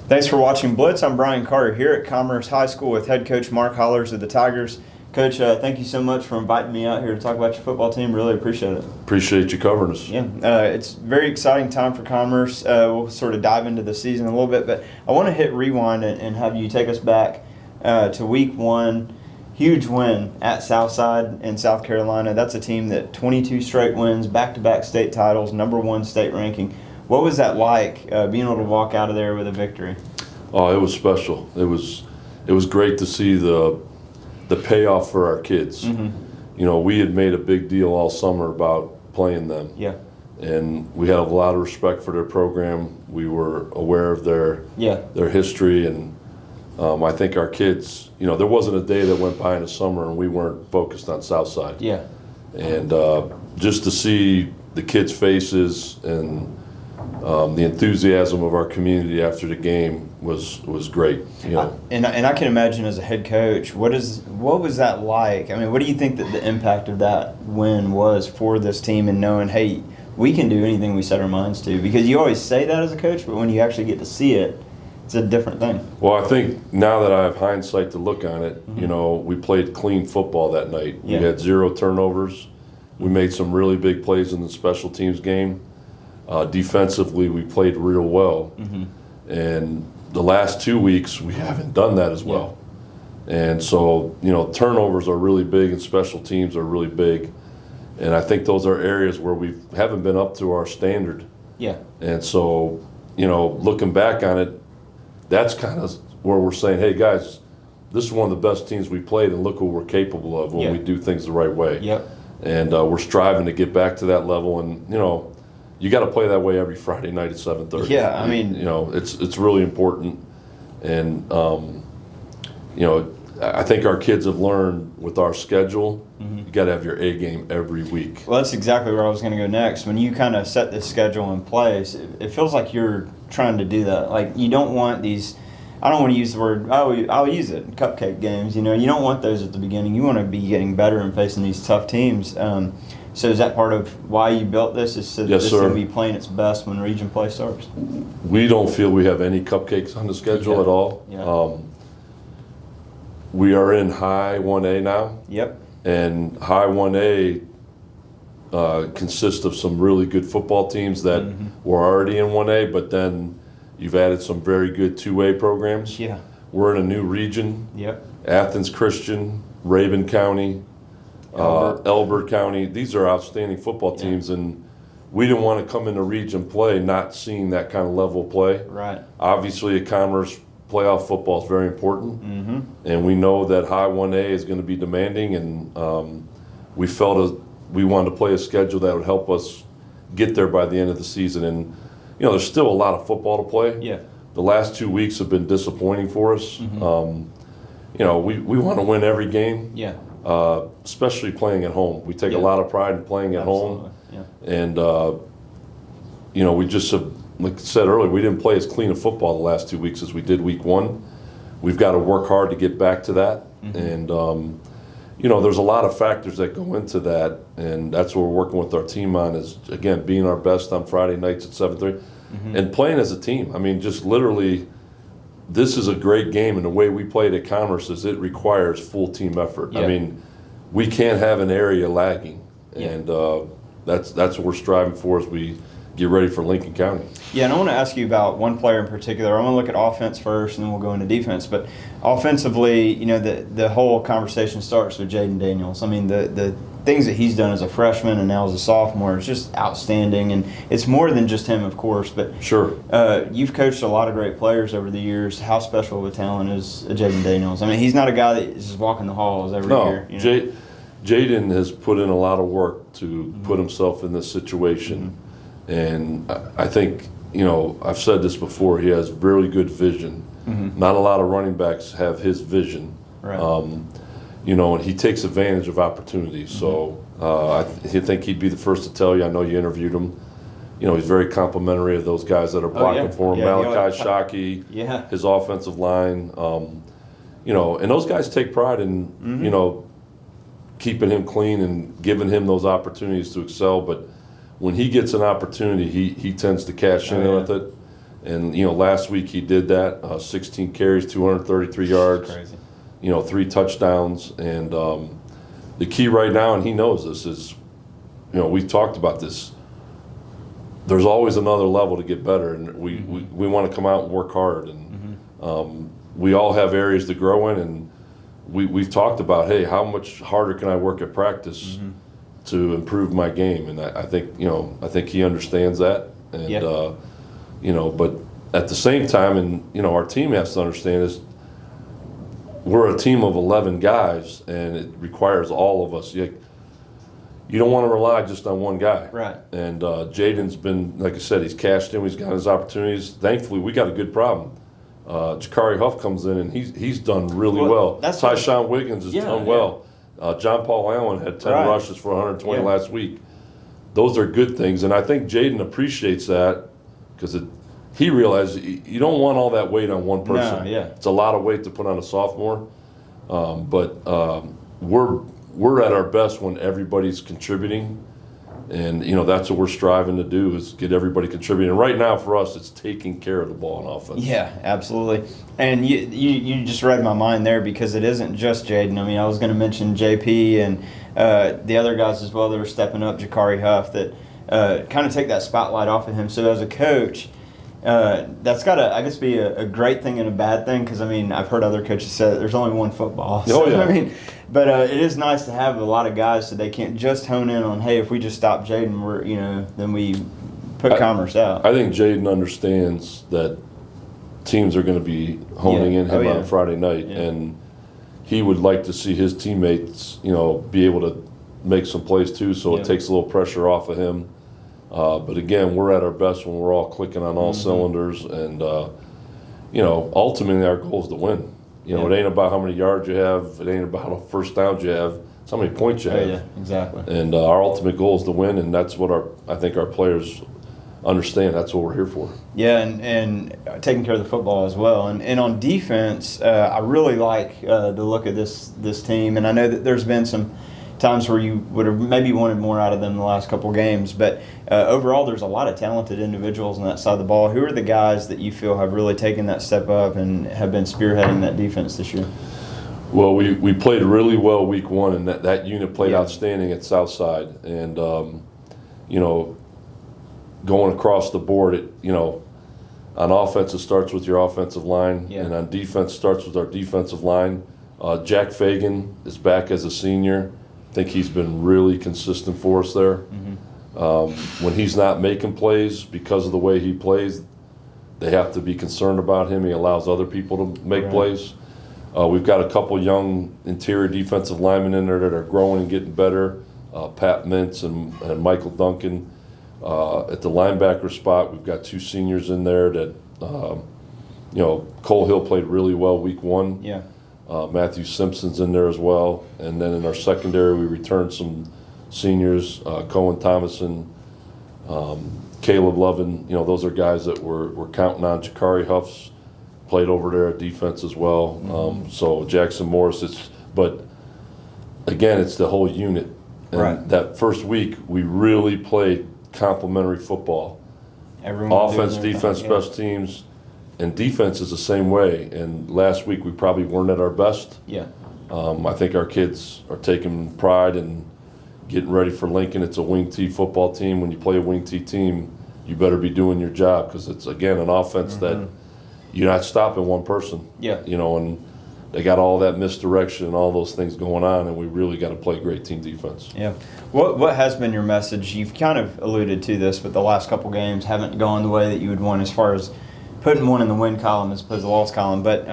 Thanks for watching Blitz. I'm Brian Carter here at Commerce High School with head coach Mark Hollars of the Tigers. Coach, thank you so much for inviting me out here to talk about your football team. Really appreciate it. Appreciate you covering us. Yeah, it's a very exciting time for Commerce. We'll sort of dive into the season a little bit, but I want to hit rewind and have you take us back to week one. Huge win at Southside in South Carolina. That's a team that 22 straight wins, back-to-back state titles, #1 state ranking. What was that like, being able to walk out of there with a victory? Oh, it was special. It was great to see the payoff for our kids. Mm-hmm. You know, we had made a big deal all summer about playing them. Yeah. And we had a lot of respect for their program. We were aware of their history, and I think our kids, you know, there wasn't a day that went by in the summer and we weren't focused on Southside. Yeah. And just to see the kids' faces and the enthusiasm of our community after the game was great. You know, and I can imagine as a head coach, what was that like? I mean, what do you think that the impact of that win was for this team, and knowing, hey, we can do anything we set our minds to? Because you always say that as a coach, but when you actually get to see it, it's a different thing. Well, I think now that I have hindsight to look on it, you know, we played clean football that night. Yeah. We had 0 turnovers. We made some really big plays in the special teams game. Defensively, we played real well. And the last 2 weeks, we haven't done that as well. And so, you know, turnovers are really big and special teams are really big. And I think those are areas where we haven't been up to our standard. Yeah. And so, you know, looking back on it, that's kind of where we're saying, hey, guys, this is one of the best teams we played, and look what we're capable of when we do things the right way. Yep. And we're striving to get back to that level. And, you know, you got to play that way every Friday night at 7:30. Yeah, I mean, you know, it's really important. And, you know, I think our kids have learned with our schedule, you got to have your A game every week. Well, that's exactly where I was going to go next. When you kind of set this schedule in place, it feels like you're trying to do that. Like, you don't want these, I don't want to use the word, I'll use it, cupcake games. You know, you don't want those at the beginning. You want to be getting better and facing these tough teams. So is that part of why you built this? Is so that Yes, this sir. can be playing its best when region play starts? We don't feel we have any cupcakes on the schedule at all. Yeah. We are in high 1A now. Yep. And high 1A consists of some really good football teams that were already in 1A, but then you've added some very good 2A programs. Yeah. We're in a new region. Yep. Athens Christian, Rabun County, Elbert County. These are outstanding football teams, and we didn't want to come into region play not seeing that kind of level of play. Right. Obviously, a Commerce playoff football is very important, and we know that high 1A is going to be demanding, and we felt we wanted to play a schedule that would help us get there by the end of the season. And, you know, there's still a lot of football to play. Yeah. The last 2 weeks have been disappointing for us. You know, we want to win every game. Yeah. Especially playing at home. We take a lot of pride in playing at home. Yeah. And, you know, we just have, like I said earlier, we didn't play as clean a football the last 2 weeks as we did week one. We've got to work hard to get back to that. And, you know, there's a lot of factors that go into that. And that's what we're working with our team on is, again, being our best on Friday nights at 7:30 and playing as a team. I mean, just literally, this is a great game, and the way we played at Commerce is it requires full team effort. Yeah. I mean, we can't have an area lagging, and that's what we're striving for as we get ready for Lincoln County. Yeah, and I want to ask you about one player in particular. I want to look at offense first, and then we'll go into defense. But offensively, you know, the whole conversation starts with Jaden Daniels. I mean, the things that he's done as a freshman and now as a sophomore is just outstanding. And it's more than just him, of course. But Sure. You've coached a lot of great players over the years. How special of a talent is Jaden Daniels? I mean, he's not a guy that is just walking the halls every year. You know? Jaden has put in a lot of work to put himself in this situation. And I think, you know, I've said this before, he has really good vision. Not a lot of running backs have his vision. Right. You know, and he takes advantage of opportunities. So I think he'd be the first to tell you. I know you interviewed him. You know, he's very complimentary of those guys that are blocking for him. Malachi Shockey, his offensive line. You know, and those guys take pride in, you know, keeping him clean and giving him those opportunities to excel. But when he gets an opportunity, he tends to cash in with it. And, last week he did that, 16 carries, 233 yards, Crazy. 3 touchdowns. And the key right now, and he knows this, is, we've talked about this, there's always another level to get better, and we want to come out and work hard. And we all have areas to grow in, and we've talked about, hey, how much harder can I work at practice to improve my game? And I think he understands that. And but at the same time, and our team has to understand is we're a team of 11 guys, and it requires all of us. You don't want to rely just on one guy. Right. And Jaden's been, like I said, he's cashed in. He's got his opportunities. Thankfully, we got a good problem. Jakari Huff comes in, and he's done really well. Tyshawn Wiggins has done well. John Paul Allen had 10 rushes for 120 last week. Those are good things, and I think Jaden appreciates that because he realizes you don't want all that weight on one person. No, It's a lot of weight to put on a sophomore, but we're at our best when everybody's contributing. And, that's what we're striving to do is get everybody contributing. And right now for us, it's taking care of the ball on offense. Yeah, absolutely. And you just read my mind there because it isn't just Jaden. I mean, I was going to mention JP and the other guys as well that are stepping up, Jakari Huff, that kind of take that spotlight off of him. So as a coach, that's got to, I guess, be a great thing and a bad thing because, I mean, I've heard other coaches say that there's only one football. So, I mean, but it is nice to have a lot of guys so they can't just hone in on, hey, if we just stop Jaden, then we put Commerce out. I think Jaden understands that teams are going to be honing in him on Friday night, and he would like to see his teammates, be able to make some plays too, so it takes a little pressure off of him. But again, we're at our best when we're all clicking on all cylinders, and ultimately our goal is to win. It ain't about how many yards you have, it ain't about how first downs you have, it's how many points you have. Yeah, exactly. And our ultimate goal is to win, and that's what I think our players understand. That's what we're here for. Yeah, and taking care of the football as well. And on defense, I really like the look of this team, and I know that there's been some times where you would have maybe wanted more out of them in the last couple of games. But overall, there's a lot of talented individuals on that side of the ball. Who are the guys that you feel have really taken that step up and have been spearheading that defense this year? Well, we played really well week one, and that unit played outstanding at Southside. And, going across the board, on offense, it starts with your offensive line, and on defense, starts with our defensive line. Jack Fagan is back as a senior. I think he's been really consistent for us there. When he's not making plays because of the way he plays, they have to be concerned about him. He allows other people to make plays. We've got a couple young interior defensive linemen in there that are growing and getting better. Pat Mintz and Michael Duncan. At the linebacker spot, we've got 2 seniors in there that, Cole Hill played really well week one. Yeah. Matthew Simpson's in there as well. And then in our secondary, we returned some seniors, Cohen Thomason, Caleb Lovin. Those are guys that we're counting on. Jakari Huff's played over there at defense as well. So Jackson Morris, but again, it's the whole unit. And that first week, we really played complementary football. Offense, defense, special teams. And defense is the same way. And last week we probably weren't at our best. Yeah. I think our kids are taking pride in getting ready for Lincoln. It's a wing T football team. When you play a wing T team, you better be doing your job because it's, again, an offense that you're not stopping one person. Yeah. And they got all that misdirection and all those things going on, and we really got to play great team defense. Yeah. What has been your message? You've kind of alluded to this, but the last couple games haven't gone the way that you would want as far as putting one in the win column as opposed to the loss column. But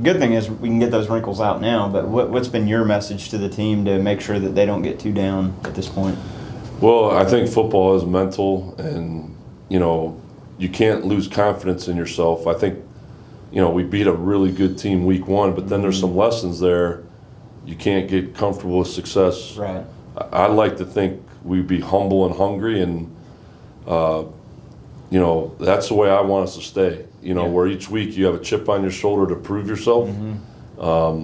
good thing is we can get those wrinkles out now. But what's been your message to the team to make sure that they don't get too down at this point? Well, I think football is mental, and, you can't lose confidence in yourself. I think, we beat a really good team week one, but then there's some lessons there. You can't get comfortable with success. Right. I like to think we'd be humble and hungry, and, that's the way I want us to stay. Where each week you have a chip on your shoulder to prove yourself. But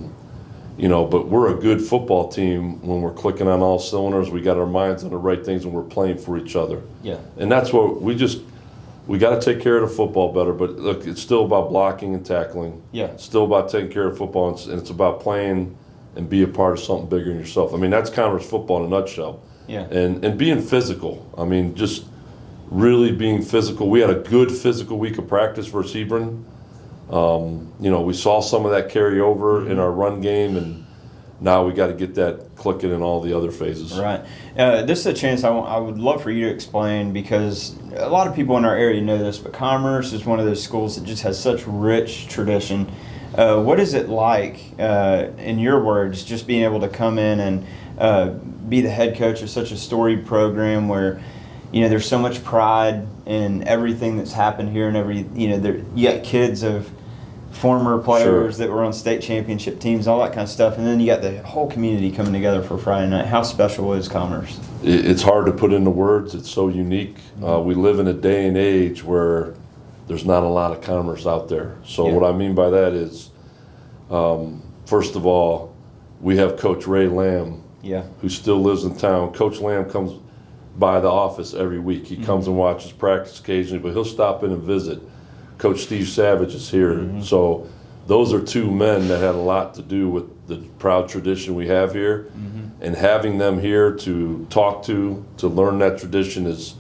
we're a good football team when we're clicking on all cylinders. We got our minds on the right things, and we're playing for each other. Yeah. And that's what we just we got to take care of the football better. But look, it's still about blocking and tackling. Yeah. It's still about taking care of football, and it's about playing and be a part of something bigger than yourself. I mean, that's Commerce football in a nutshell. Yeah. And being physical. I mean, just really being physical. We had a good physical week of practice versus Hebron. We saw some of that carry over in our run game, and now we got to get that clicking in all the other phases. Right. This is a chance I would love for you to explain, because a lot of people in our area know this, but Commerce is one of those schools that just has such rich tradition. What is it like, in your words, just being able to come in and be the head coach of such a storied program where, there's so much pride in everything that's happened here, and you got kids of former players that were on state championship teams, all that kind of stuff, and then you got the whole community coming together for Friday night. How special is Commerce? It's hard to put into words. It's so unique. We live in a day and age where there's not a lot of Commerce out there. So what I mean by that is, first of all, we have Coach Ray Lamb, who still lives in town. Coach Lamb comes by the office every week. He comes and watches practice occasionally, but he'll stop in and visit. Coach Steve Savage is here. So those are two men that had a lot to do with the proud tradition we have here. And having them here to talk to learn that tradition is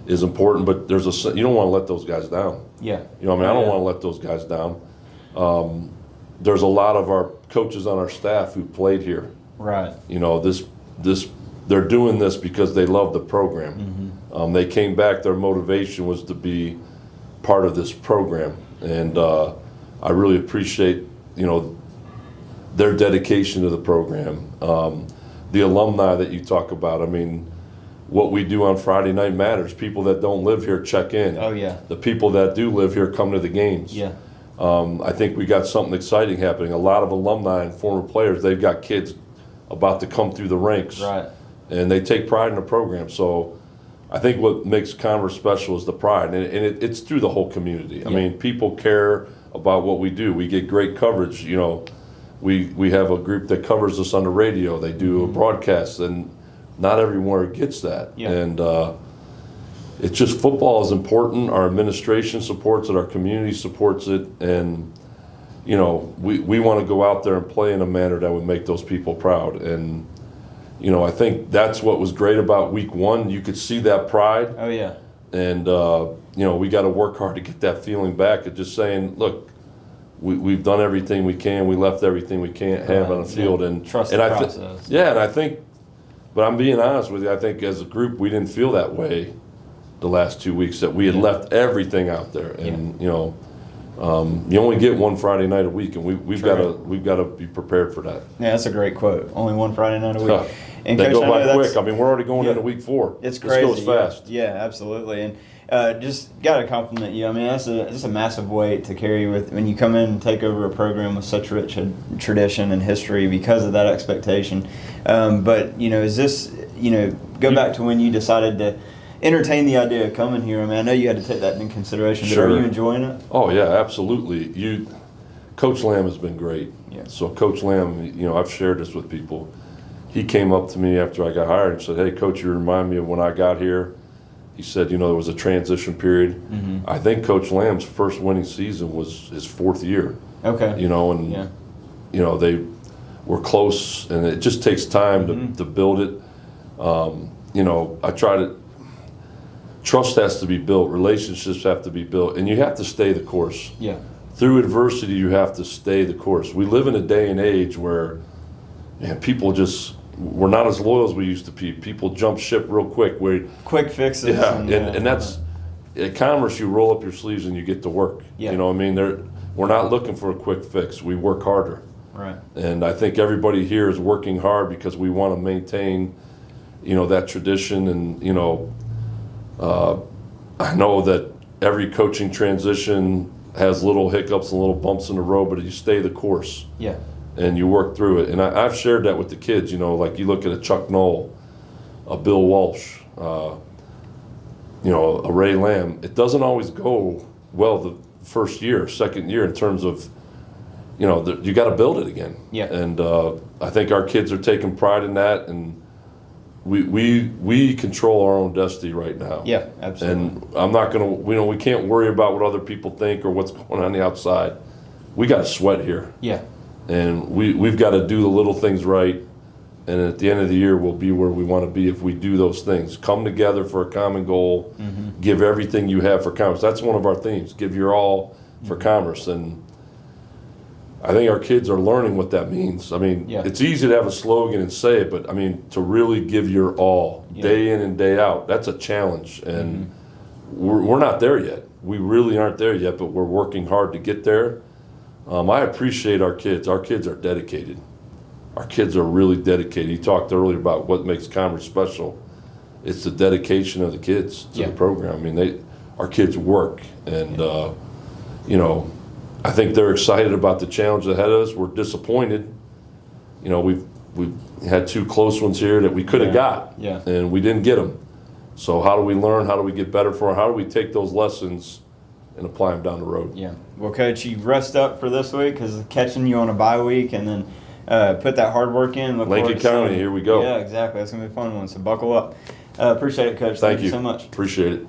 important. But you don't want to let those guys down. Yeah. I don't want to let those guys down. There's a lot of our coaches on our staff who played here. Right. They're doing this because they love the program. They came back. Their motivation was to be part of this program, and I really appreciate their dedication to the program. The alumni that you talk about, I mean, what we do on Friday night matters. People that don't live here check in. Oh yeah. The people that do live here come to the games. Yeah. I think we got something exciting happening. A lot of alumni and former players, they've got kids about to come through the ranks. Right. And they take pride in the program. So I think what makes Commerce special is the pride, and it's through the whole community. I mean, people care about what we do. We get great coverage. We have a group that covers us on the radio. They do a broadcast, and not everywhere gets that. Yeah. And it's just, football is important. Our administration supports it. Our community supports it. And, we want to go out there and play in a manner that would make those people proud. And, I think that's what was great about week one. You could see that pride. Oh, yeah. And, we got to work hard to get that feeling back of just saying, look, we've done everything we can. We left everything we can't have on the field. And trust the process. And I think, but I'm being honest with you, I think as a group we didn't feel that way the last 2 weeks, that we had left everything out there. And, you only get one Friday night a week, and we've got to be prepared for that. Yeah, that's a great quote. Only one Friday night a week. And they Coach, go by quick. I mean, we're already going into week 4. It's crazy. This goes fast. Yeah, absolutely. And just got to compliment you. I mean, that's a massive weight to carry when you come in and take over a program with such rich tradition and history because of that expectation. But, is this, go back to when you decided to entertain the idea of coming here. I mean, I know you had to take that into consideration, but are you enjoying it? Oh, yeah, absolutely. Coach Lamb has been great. Yeah. So Coach Lamb, I've shared this with people. He came up to me after I got hired and said, hey, Coach, you remind me of when I got here. He said, there was a transition period. I think Coach Lamb's first winning season was his 4th year. Okay. They were close, and it just takes time to build it. I try to, trust has to be built, relationships have to be built, and you have to stay the course. Yeah. Through adversity, you have to stay the course. We live in a day and age where, people we're not as loyal as we used to be. People jump ship real quick. Quick fixes. Yeah, and that's, at Commerce, you roll up your sleeves and you get to work. Yeah. We're not looking for a quick fix. We work harder. Right. And I think everybody here is working hard because we want to maintain, that tradition. And, I know that every coaching transition has little hiccups and little bumps in the road, but you stay the course. Yeah. And you work through it. And I've shared that with the kids, like you look at a Chuck Knoll, a Bill Walsh, a Ray Lamb. It doesn't always go well the first year, second year in terms of, you got to build it again. Yeah. And I think our kids are taking pride in that and we control our own destiny right now. Yeah, absolutely. And I'm not gonna, we can't worry about what other people think or what's going on the outside. We got to sweat here, Yeah. and we've got to do the little things right. And at the end of the year, we'll be where we want to be if we do those things. Come together for a common goal. Mm-hmm. Give everything you have for Commerce. That's one of our themes. Give your all for Commerce. And I think our kids are learning what that means. I mean, Yeah. it's easy to have a slogan and say it, but I mean, to really give your all day in and day out, that's a challenge. And we're not there yet. We really aren't there yet, but we're working hard to get there. I appreciate our kids. Our kids are dedicated. Our kids are really dedicated. You talked earlier about what makes Commerce special. It's the dedication of the kids to the program. I mean, our kids work, and you know, I think they're excited about the challenge ahead of us. We're disappointed. You know, we've had 2 close ones here that we could have got, and we didn't get them. So how do we learn? How do we get better for them? How do we take those lessons and apply them down the road? Yeah. Well, Coach, you rest up for this week because catching you on a bye week, and then put that hard work in. Lincoln County, here we go. Yeah, exactly. That's going to be a fun one, so buckle up. Appreciate it, Coach. Thank you so much. Appreciate it.